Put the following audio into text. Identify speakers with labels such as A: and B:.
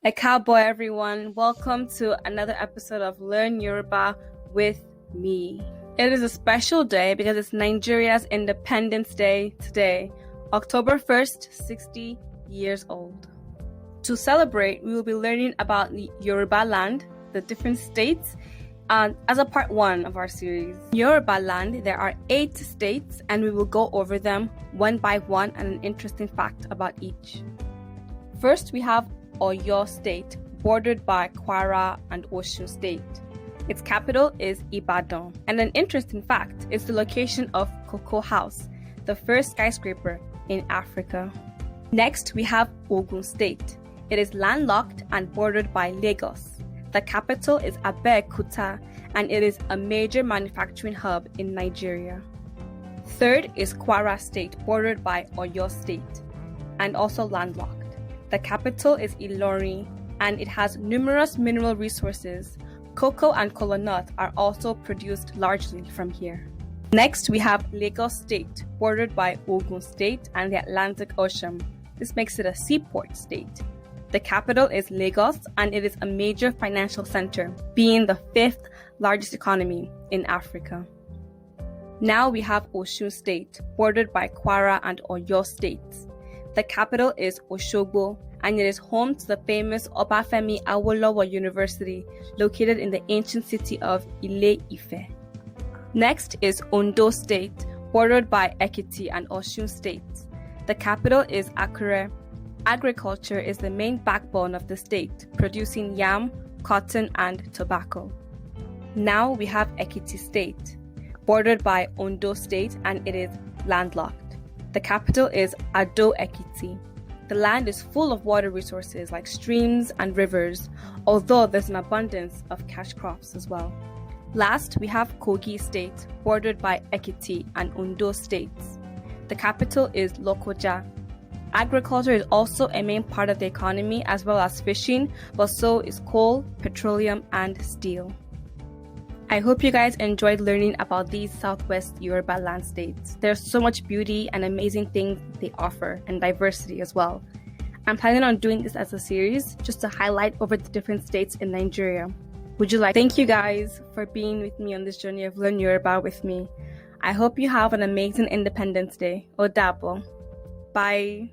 A: A cowboy, everyone. Welcome to another episode of Learn Yoruba with me. It is a special day because it's Nigeria's Independence Day today, October 1st, 60 years old. To celebrate, we will be learning about the Yoruba land, the different states, as a part 1 of our series. In Yoruba land, there are 8 states, and we will go over them one by one and an interesting fact about each. First, we have Oyo State, bordered by KWARA and OSUN State. Its capital is Ibadan. And an interesting fact is the location of Cocoa House, the first skyscraper in Africa. Next, we have Ogun State. It is landlocked and bordered by Lagos. The capital is Abeokuta, and it is a major manufacturing hub in Nigeria. Third is KWARA State, bordered by Oyo State, and also landlocked. The capital is Ilorin, and it has numerous mineral resources. Cocoa and kola nut are also produced largely from here. Next, we have Lagos State, bordered by Ogun State and the Atlantic Ocean. This makes it a seaport state. The capital is Lagos, and it is a major financial center, being the 5th largest economy in Africa. Now we have Osun State, bordered by KWARA and Oyo states. The capital is Osogbo, and it is home to the famous Obafemi Awolowo University, located in the ancient city of Ile-Ife. Next is Ondo State, bordered by Ekiti and Osun states. The capital is Akure. Agriculture is the main backbone of the state, producing yam, cotton, and tobacco. Now we have Ekiti State, bordered by Ondo State, and it is landlocked. The capital is Ado-Ekiti. The land is full of water resources like streams and rivers, although there's an abundance of cash crops as well. Last, we have Kogi State, bordered by Ekiti and Ondo states. The capital is Lokoja. Agriculture is also a main part of the economy, as well as fishing, but so is coal, petroleum, and steel. I hope you guys enjoyed learning about these Southwest Yoruba land states. There's so much beauty and amazing things they offer, and diversity as well. I'm planning on doing this as a series just to highlight over the different states in Nigeria. Thank you guys for being with me on this journey of Learn Yoruba with me. I hope you have an amazing Independence Day. Odabo. Bye.